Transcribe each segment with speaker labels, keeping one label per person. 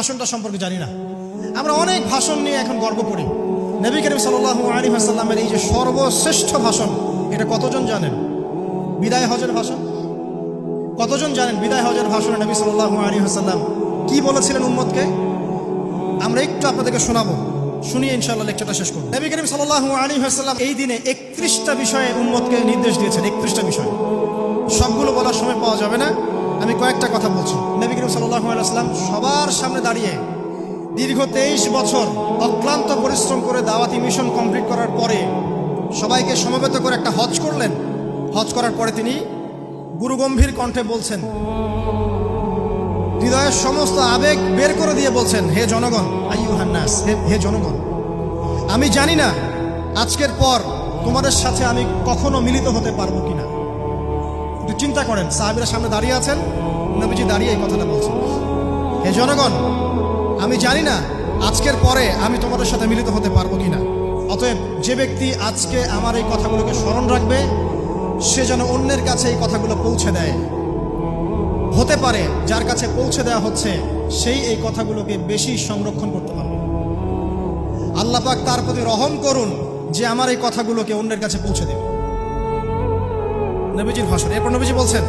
Speaker 1: ভাষণটা সম্পর্কে জানি না। আমরা অনেক ভাষণ নিয়ে এখন গর্ব করি। নবী করিম সাল্লাল্লাহু আলাইহি ওয়াসাল্লামের এই যে সর্বশ্রেষ্ঠ ভাষণ, এটা কতজন জানেন? বিদায় হজের ভাষণ। কতজন জানেন বিদায় হজের ভাষণে নবী সাল্লাল্লাহু আলাইহি ওয়াসাল্লাম কি বলেছিলেন উম্মতকে? আমরা একটু আপনাদেরকে শোনাবো, শুনিয়ে ইনশাআল্লাহ লেকচারটা শেষ করব। নবী করিম সাল্লাল্লাহু আলাইহি ওয়াসাল্লাম এই দিনে 31টা বিষয়ে উম্মতকে নির্দেশ দিয়েছেন। 31টা বিষয়, সবগুলো বলার সময় পাওয়া যাবে না, আমি কয়েকটা কথা বলছি। নবী করিম সাল্লাল্লাহু আলাইহি ওয়াসাল্লাম সবার সামনে দাঁড়িয়ে দীর্ঘ 23 বছর অক্লান্ত পরিশ্রম করে দাওয়াতি মিশন কমপ্লিট করার পরে সবাইকে সমবেত করে একটা হজ করলেন। হজ করার পরে তিনি গুরুগম্ভীর কণ্ঠে বলছেন, হৃদয়ের সমস্ত আবেগ বের করে দিয়ে বলছেন, হে জনগণ, আইয়ুহান নাস, হে জনগণ, আমি জানি না আজকের পর তোমাদের সাথে আমি কখনো মিলিত হতে পারবো কিনা। একটু চিন্তা করেন, সাহাবীরা সামনে দাঁড়িয়ে আছেন, নবীজি দাঁড়িয়ে এই কথাটা বলছেন, হে জনগণ, আমি জানি না আজকের পরে আমি তোমাদের সাথে মিলিত হতে পারবো কিনা। অতএব যে ব্যক্তি আজকে আমার এই কথাগুলোকে স্মরণ রাখবে, সে যেন অন্যের কাছে এই কথাগুলো পৌঁছে দেয়। হতে পারে যার কাছে পৌঁছে দেওয়া হচ্ছে সেই এই কথাগুলোকে বেশি সংরক্ষণ করতে পারবে। আল্লাহ পাক তার প্রতি রহম করুন যে আমার এই কথাগুলোকে অন্যের কাছে পৌঁছে দেবে। নবীজির ভাষণ। এরপর নবীজি বলছেন,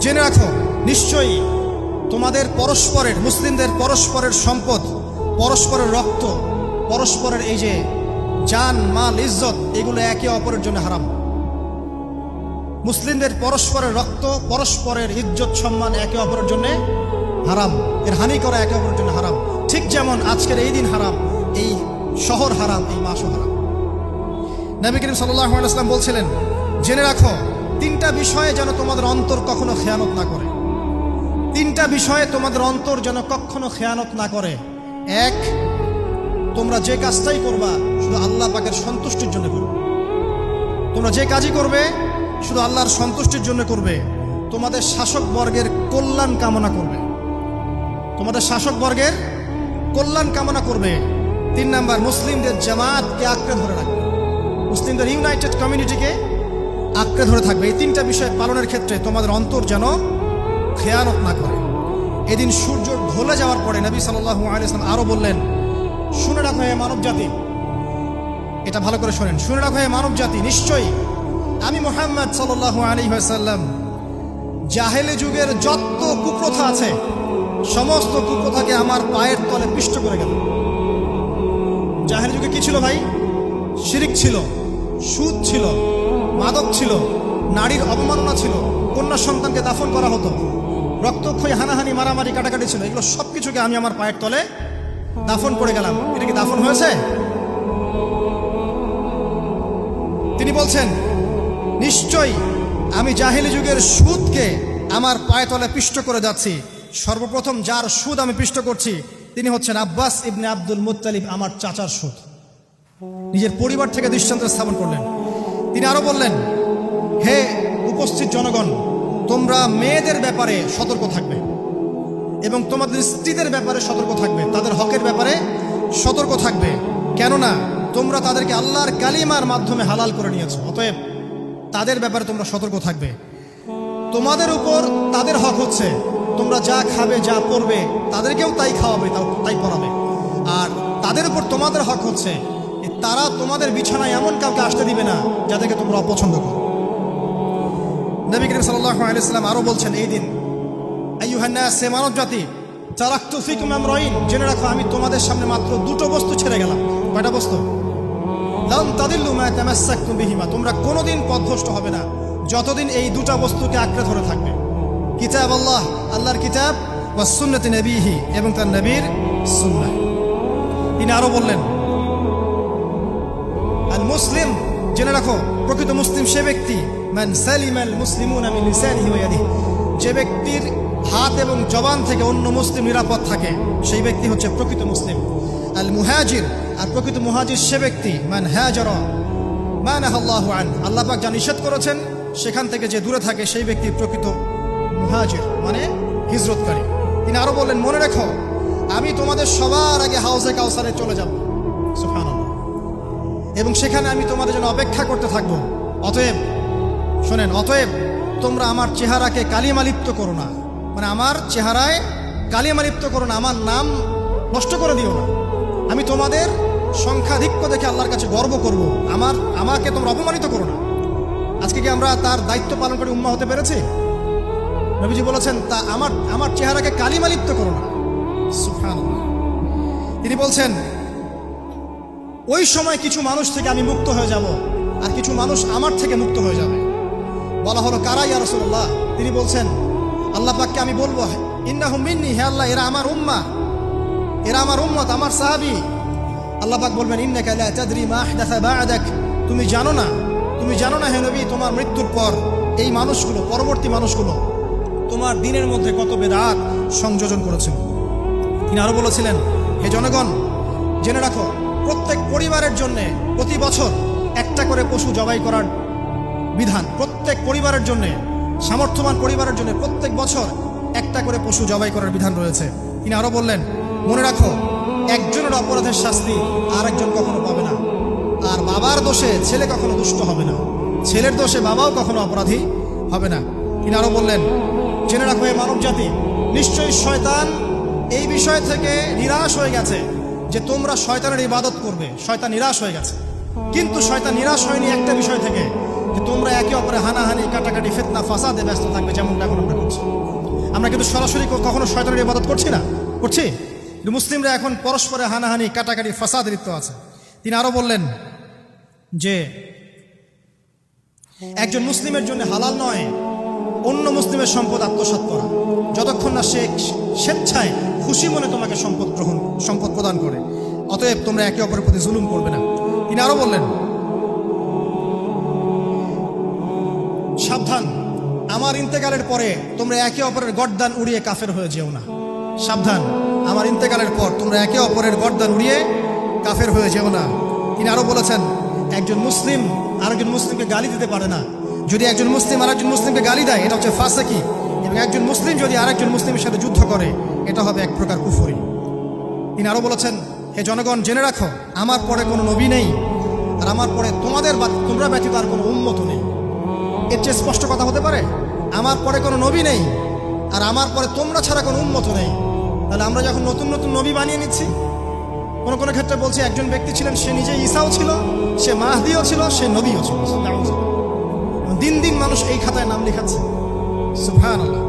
Speaker 1: জেনে রাখো নিশ্চয়ই তোমাদের পরস্পরের, মুসলিমদের পরস্পরের সম্পদ, পরস্পরের রক্ত, পরস্পরের এই যে জান, মাল, ইজ্জত, এগুলো একে অপরের জন্য হারাম। মুসলিমদের পরস্পরের রক্ত, পরস্পরের ইজ্জত, সম্মান একে অপরের জন্য হারাম। এর হানি করা একে অপরের জন্য হারাম। ঠিক যেমন আজকের এই দিন হারাম, এই শহর হারাম, এই মাসও হারাম। নবী করিম সাল্লাল্লাহু আলাইহি ওয়াসাল্লাম বলছিলেন, জেনে রাখো 3টা বিষয়ে যেন তোমাদের অন্তর কখনো খেয়ানত না করে। 3টা বিষয়ে তোমাদের অন্তর যেন কখনো খেয়ানত না করে। 1, তোমরা যে কাজটাই করবা শুধু আল্লাহ পাকের সন্তুষ্টির জন্য করবে। তোমরা যে কাজই করবে শুধু আল্লাহর সন্তুষ্টির জন্য করবে। তোমাদের শাসক বর্গের কল্যাণ কামনা করবে। তোমাদের শাসক বর্গের কল্যাণ কামনা করবে। 3 নাম্বার, মুসলিমদের জামাতকে আঁকড়ে ধরে রাখবে। মুসলিমদের ইউনাইটেড কমিউনিটিকে আঁকড়ে ধরে থাকবে। এই 3টা বিষয় পালনের ক্ষেত্রে তোমাদের অন্তর যেন খেয়ানত না করে। এদিন সূর্য ঢলে যাওয়ার পরে নবী সাল্লাল্লাহু আলাইহি ওয়াসাল্লাম আরো বললেন, শুনে রাখো হে মানব জাতি, এটা ভালো করে শোনেন, শুনে রাখো হে মানব জাতি, নিশ্চয়ই আমি মুহাম্মদ সাল্লাল্লাহু আলাইহি ওয়াসাল্লাম জাহেলি যুগের যত কুপ্রথা আছে সমস্ত কুপ্রথাকে আমার পায়ের তলে পিষ্ট করে গেল। জাহেলি যুগে কি ছিল ভাই? শিরিক ছিল, সুদ ছিল, মাদক ছিল, নারীর অবমাননা ছিল, কন্যা সন্তানকে দাফন করা হতো, রক্তক্ষয়ী, হানাহানি, মারামারি, কাটাকাটি ছিল। এগুলো সবকিছুকে আমি আমার পায়ের তলে দাফন করে গেলাম। এটা কি দাফন হয়েছে? তিনি বলছেন, নিশ্চয়ই আমি জাহেলি যুগের সুদকে আমার পায়ে তলে পিষ্ট করে যাচ্ছি। সর্বপ্রথম যার সুদ আমি পিষ্ট করছি তিনি হচ্ছেন আব্বাস ইবনে আব্দুল মুত্তালিব, আমার চাচার সুদ। নিজের পরিবার থেকে দৃষ্টান্ত স্থাপন করলেন। তিনি আরো বললেন, হে উপস্থিত জনগণ, তোমরা মেয়েদের ব্যাপারে সতর্ক থাকবে এবং তোমাদের স্ত্রীদের ব্যাপারে সতর্ক থাকবে, তাদের হকের ব্যাপারে সতর্ক থাকবে, কেননা তোমরা তাদেরকে আল্লাহর কালিমার মাধ্যমে হালাল করে নিয়েছো। অতএব তাদের ব্যাপারে তোমরা সতর্ক থাকবে। তোমাদের উপর তাদের হক হচ্ছে তোমরা যা খাবে, যা পরবে, তাদেরকেও তাই খাওয়াবে, তাই পরাবে। আর তাদের উপর তোমাদের হক হচ্ছে তারা তোমাদের বিছানায় এমন কাউকে আসতে দিবে না যাদেরকে তোমরা অপছন্দ করো। নবী করিম সাল্লাল্লাহু আলাইহি ওয়াসাল্লাম আরো বলছেন, এই দিন আইয়ুহান নাস, হে মানব জাতি, তারাকতু ফিকুম আমরাইন, জেনে রাখো আমি তোমাদের সামনে মাত্র 2টো বস্তু ছেড়ে গেলাম। কয়টা বস্তু? লান তাদিল্লু মা তামাসসাকতুম বিহিমা, তোমরা কোনোদিন পথভ্রষ্ট হবে না যতদিন এই 2টা বস্তুকে আঁকড়ে ধরে থাকবে। কিতাব আল্লাহ, আল্লাহর কিতাব, ওয়া সুন্নতি নবীহি, এবং তার নবীর সুন্নাহ। তিনি আরো বললেন, আল মুসলিম, জেনে রাখো প্রকৃত মুসলিম সে ব্যক্তি, মান সালিমাল মুসলিমুনা মিন লিসানিহি ওয়া ইয়াদিহি, যে ব্যক্তির হাত এবং জবান থেকে অন্য মুসলিম নিরাপদ থাকে সেই ব্যক্তি হচ্ছে প্রকৃত মুসলিম। আল মুহাজির, আর প্রকৃত মুহাজির সে ব্যক্তি, মান হাজারা মা নাহাল্লাহু আন, আল্লাহ পাক যা নিষেধ করেছেন সেখান থেকে যে দূরে থাকে সেই ব্যক্তি প্রকৃত মুহাজির, মানে হিজরতকারী। তিনি আরো বললেন, মনে রেখো আমি তোমাদের সবার আগে হাউজে কাউসারে চলে যাব, সুবহানাল্লাহ, এবং সেখানে আমি তোমাদের জন্য অপেক্ষা করতে থাকবো। অতএব শোনেন, অতএব তোমরা আমার চেহারাকে কালিমা লিপ্ত করো না, মানে আমার চেহারায় কালিমা লিপ্ত করো না, আমার নাম নষ্ট করে দিও না। আমি তোমাদের সংখ্যাধিক্য দেখে আল্লাহর কাছে গর্ব করব, আমাকে তোমরা অপমানিত করো না। আজকে কি আমরা তার দায়িত্ব পালন করে উম্মাহ হতে পেরেছি? নবীজি বলেছেন তা আমার চেহারাকে কালিমা লিপ্ত করো না। সুবহানাল্লাহ। তিনি বলছেন ওই সময় কিছু মানুষ থেকে আমি মুক্ত হয়ে যাব, আর কিছু মানুষ আমার থেকে মুক্ত হয়ে যাবে। বলা হলো কারা ইয়া রাসূলুল্লাহ? তিনি বলছেন আল্লাহ পাককে আমি বলবো ইন্নাহুম মিন্নি, হে আল্লাহ এরা আমার উম্মাহ, এরা আমার উম্মত, আমার সাহাবী। আল্লাহ পাক বলবেন ইন্নাকা লা তাদরি মা আহদাসা বা'দাক, তুমি জানো না হে নবী তোমার মৃত্যুর পর এই মানুষগুলো, পরবর্তী মানুষগুলো তোমার দিনের মধ্যে কত বেদাত সংযোজন করেছিল। তিনি আরো বলেছিলেন হে জনগণ জেনে রাখো প্রত্যেক পরিবারের জন্য প্রতি বছর একটা করে পশু জবাই করার বিধান, প্রত্যেক পরিবারের জন্য, সামর্থ্যবান পরিবারের জন্য প্রত্যেক বছর একটা করে পশু জবাই করার বিধান রয়েছে। তিনি আরো বললেন মনে রাখো একজনের অপরাধের শাস্তি আর একজন কখনো পাবে না, আর বাবার দোষে ছেলে কখনো দুষ্ট হবে না, ছেলের দোষে বাবাও কখনো অপরাধী হবে না। তিনি আরো বললেন জেনে রাখো হে মানব জাতি, নিশ্চয়ই শয়তান এই বিষয় থেকে নিরাশ হয়ে গেছে যে তোমরা শয়তানের ইবাদত করবে। শয়তান নিরাশ হয়ে গেছে, কিন্তু শয়তান নিরাশ হয়নি একটা বিষয় থেকে, যে তোমরা একে অপরে হানাহানি, কাটাকাটি, ফিতনা, ফাসাদে ব্যস্ত থাকবে, যেমনটা এখন আমরা করছি। আমরা কিন্তু সরাসরি কখনো শয়তানের ইবাদত করছি না, করছি? মুসলিমরা এখন পরস্পরে হানাহানি, কাটাকাটি, ফাসাদে লিপ্ত আছে। তিনি আরো বললেন যে একজন মুসলিমের জন্য হালাল নয় অন্য মুসলিমের সম্পদ আত্মসাৎ করা, যতক্ষণ না সে স্বেচ্ছায় খুশি মনে তোমাকে সম্পদ প্রদান করে। অতএব তোমরা একে অপরের প্রতি জুলুম করবে না। তিনি আরো বললেন সাবধান, আমার ইন্তেকালের পরে তোমরা একে অপরের গর্দান উড়িয়ে কাফের হয়ে যেও না। সাবধান, আমার ইন্তেকালের পর তোমরা একে অপরের গর্দান উড়িয়ে কাফের হয়ে যেও না। তিনি আরো বলেছেন একজন মুসলিম আরেকজন মুসলিমকে গালি দিতে পারে না। যদি একজন মুসলিম আরেকজন মুসলিমকে গালি দেয় এটা হচ্ছে ফাসিকি, এবং একজন মুসলিম যদি আরেকজন মুসলিমের সাথে যুদ্ধ করে এটা হবে এক প্রকার কুফরি। তিনি আরো বলেছেন হে জনগণ জেনে রাখো আমার পরে কোনো নবী নেই, আর আমার পরে তোমরা ব্যতীত আর কোনো উম্মত নেই। এর চেয়ে স্পষ্ট কথা হতে পারে? আমার পরে কোনো নবী নেই আর আমার পরে তোমরা ছাড়া কোনো উম্মত নেই। তাহলে আমরা যখন নতুন নতুন নবী বানিয়ে নিচ্ছি, কোনো কোনো ক্ষেত্রে বলছি একজন ব্যক্তি ছিলেন সে নিজে ঈসাও ছিল, সে মাহদিও ছিল, সে নবীও ছিল। দিন দিন মানুষ এই খাতায় নাম লেখাচ্ছে। সুবহানাল্লাহ।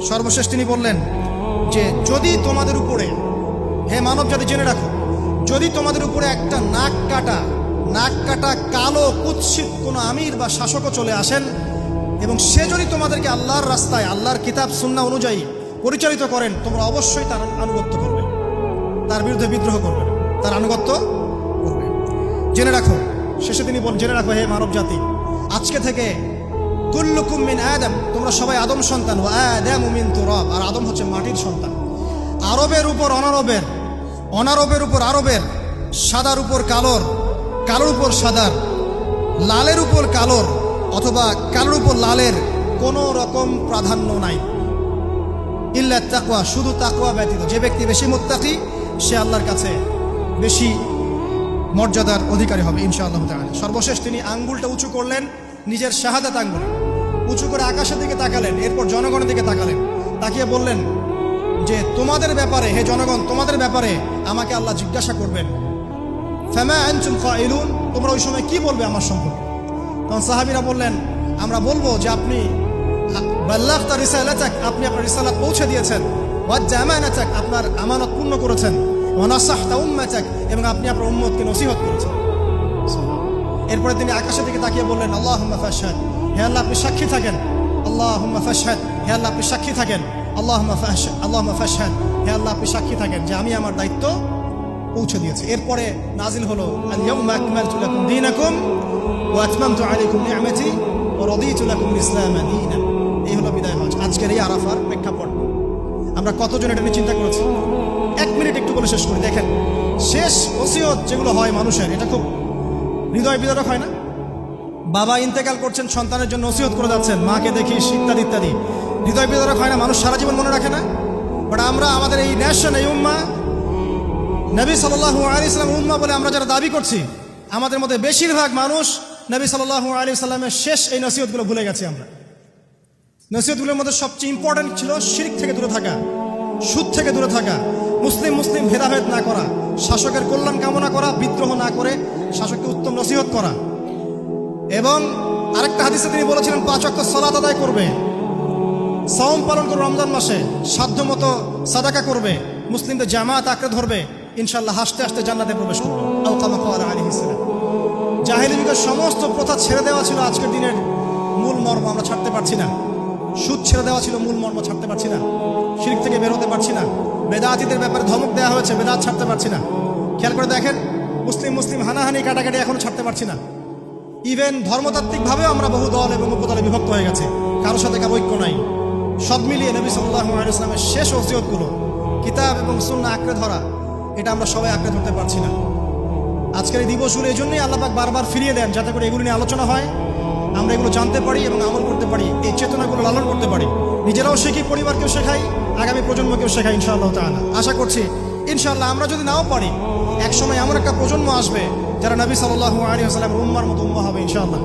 Speaker 1: সর্বশেষ তিনি বললেন যে যদি তোমাদের উপরে, হে মানব জাতি জেনে রাখো, যদি তোমাদের উপরে একটা নাক কাটা কালো কুৎসিত কোনো আমির বা শাসকও চলে আসেন এবং সে যদি তোমাদেরকে আল্লাহর রাস্তায়, আল্লাহর কিতাব সুন্নাহ অনুযায়ী পরিচালিত করেন, তোমরা অবশ্যই তার আনুগত্য করবে, তার বিরুদ্ধে বিদ্রোহ করবে, তার আনুগত্য করবে। জেনে রাখো, শেষে তিনি বলেন জেনে রাখো হে মানব জাতি, আজকে থেকে কুল্লুকুম মিন আদম, তোমরা সবাই আদম সন্তান, ওয়া আদামু মিন তুরাব, আর আদম হচ্ছে মাটির সন্তান। আরবের উপর অনারবের, অনারবের উপর আরবের, সাদার উপর কালোর, কালোর উপর সাদার, লালের উপর কালোর অথবা কালোর উপর লালের কোনো রকম প্রাধান্য নাই। ইল্লা তাকওয়া, শুধু তাকওয়া ব্যতীত। যে ব্যক্তি বেশি মুত্তাকি সে আল্লাহর কাছে বেশি মর্যাদার অধিকারী হবে ইনশাআল্লাহ তাআলা। সর্বশেষ তিনি আঙ্গুলটা উঁচু করলেন, নিজের শাহাদাত আঙ্গুল উঁচু করে আকাশের দিকে তাকালেন, এরপর জনগণের দিকে তাকালেন, তাকিয়ে বললেন যে তোমাদের ব্যাপারে, হে জনগণ তোমাদের ব্যাপারে আমাকে আল্লাহ জিজ্ঞাসা করবেন, ফামা আনতুম কাইলুন, তোমরা ওই সময় কি বলবে আমার সম্পর্কে? তখন সাহাবীরা বললেন আমরা বলবো যে আপনি বাল্লাগতা রিসালাতাক, আপনি আপনার রিসালাত পৌঁছে দিয়েছেন, ওয়াজ্জা আমানাতাক, আপনার আমানত পূর্ণ করেছেন, ওয়া নাসাহতা উম্মাতাক, এবং আপনি আপনার উম্মতকে নসিহত করেছেন। এরপরে তিনি আকাশের দিকে তাকিয়ে বললেন আল্লাহুম্মা ফাশহাদ, হে আল্লাহ আপনি সাক্ষী থাকেন। আল্লাহুম্মা ফাশহাদ, হে আল্লাহ আপনি সাক্ষী থাকেন। আল্লাহুম্মা ফাশহাদ, হে আল্লাহ আপনি সাক্ষী থাকেন যে আমি আমার দায়িত্ব পৌঁছে দিয়েছি। এরপরে নাজিল হলো আল ইয়াউমা আকমালতু লাকুম দীনাকুম ওয়া আতমামতু আলাইকুম নি'মাতি ওয়া রাদিতু লাকুমুল ইসলাম দীনান। এই হলো বিদায় হজ, আজকের এই আরাফার প্রেক্ষাপট। আমরা কতজন এটা নিয়ে চিন্তা করেছি? 1 মিনিট একটু বলে শেষ করি। দেখেন, শেষ ওসিয়ত যেগুলো হয় মানুষের, এটা খুব হৃদয় বিদারক হয় না? বাবা ইন্তেকাল করছেন, সন্তানের জন্য ওসিয়ত করে যাচ্ছেন, মাকে দেখিস ইত্যাদি ইত্যাদি। হৃদয় বিদারক হয় না? মানুষ সারা জীবন মনে রাখে না? বাট আমরা আমাদের এই নেশন, এই উম্মাহ, নবী সাল্লাল্লাহু আলাইহি ওয়াসাল্লাম উম্মাহ বলে আমরা যারা দাবি করছি, আমাদের মধ্যে বেশিরভাগ মানুষ নবী সাল্লাল্লাহু আলাইহি ওয়াসাল্লামের শেষ এই নসিহতগুলো ভুলে গেছি আমরা। নসিহতগুলোর মধ্যে সবচেয়ে ইম্পর্টেন্ট ছিল শিরক থেকে দূরে থাকা, সুদ থেকে দূরে থাকা, মুসলিম মুসলিম ভেদাভেদ না করা, শাসকের কল্যাণ কামনা করা, বিদ্রোহ না করে শাসককে উত্তম নসিহত করা। এবং আরেকটা হাদিসে তিনি বলেছিলেন 5 ওয়াক্ত সালাত আদায় করবে, সাওম পালন করবে, রমজান মাসে সাধ্যমতো সাদাকা করবে, মুসলিমদের জামাত আঁকড়ে ধরবে, ইনশাআল্লাহ হাসতে হাসতে জান্নাতে প্রবেশ করবে। আও কামা ক্বালা আলাইহিস সালাম। জাহেলি যুগের সমস্ত প্রথা ছেড়ে দেওয়া ছিল আজকের দিনের মূল মর্ম, আমরা ছাড়তে পারছি না। সুদ ছেড়ে দেওয়া ছিল মূল মর্ম, ছাড়তে পারছি না। শিরক থেকে বের হতে পারছি না। বেদাতীদের ব্যাপারে ধমক দেওয়া হয়েছে, বেদাত ছাড়তে পারছি না। খেয়াল করে দেখেন, মুসলিম মুসলিম হানাহানি কাটাকাটি এখনো ছাড়তে পারছি না। ইভেন ধর্মতাত্ত্বিকভাবেও আমরা বহু দল এবং উপদলে বিভক্ত হয়ে গেছে, কারোর সাথে কারো ঐক্য নাই। সব মিলিয়ে নবী সাল্লাল্লাহু আলাইহি ওয়াসাল্লামের শেষ ওসিয়তগুলো, কিতাব এবং সুন্নাহ আঁকড়ে ধরা, এটা আমরা সবাই আঁকড়ে ধরতে পারছি না। আজকের এই দিবসগুলো এই জন্যই আল্লাহ পাক বারবার ফিরিয়ে দেন, যাতে করে এগুলো নিয়ে আলোচনা হয়, আমরা এগুলো জানতে পারি এবং আমল করতে পারি, এই চেতনাগুলো লালন করতে পারি, নিজেরাও শিখি, পরিবারকেও শেখাই, আগামী প্রজন্মকেও শেখাই ইনশাআল্লাহ তাআলা। আশা করছি ইনশাআল্লাহ আমরা যদি নাও পারি, একসময় এমন একটা প্রজন্ম আসবে যারা নবী সাল্লাল্লাহু আলাইহি ওয়াসাল্লামের উম্মার মতো উম্মাহ হবে ইনশাআল্লাহ।